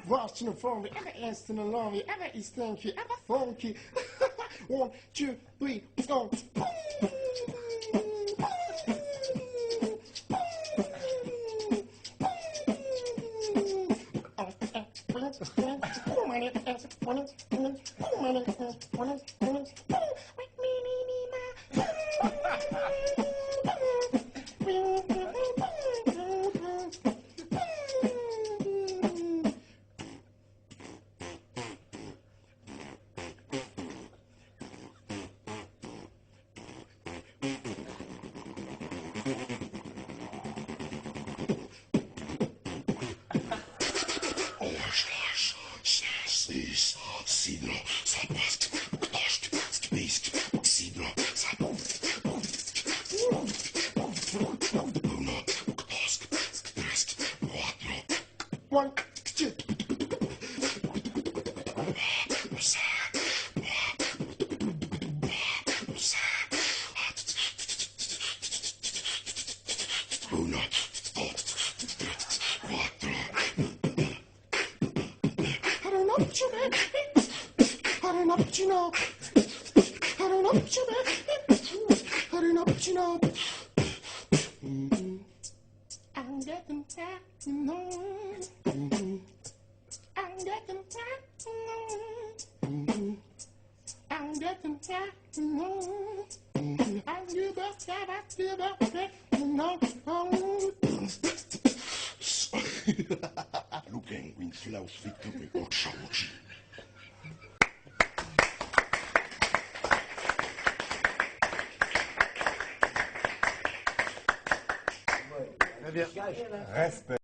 Watching the phone, ever instant along, ever is stinky, ever funky. 1, 2, 3, let's go. Sidro, zapast, ktoś, spist, sidro, zapast, uno, ktoś, sktrest, quattro, 1, 2, uno, quattro. I don't know what you mean. I don't know what you know. I don't know what you mean. I don't know what you know. I'm getting tired, you know. I'm getting tired, you know. I'm getting tired, you know. I'm give up, you know. Looking, we slow speak to me, or shout. Respect.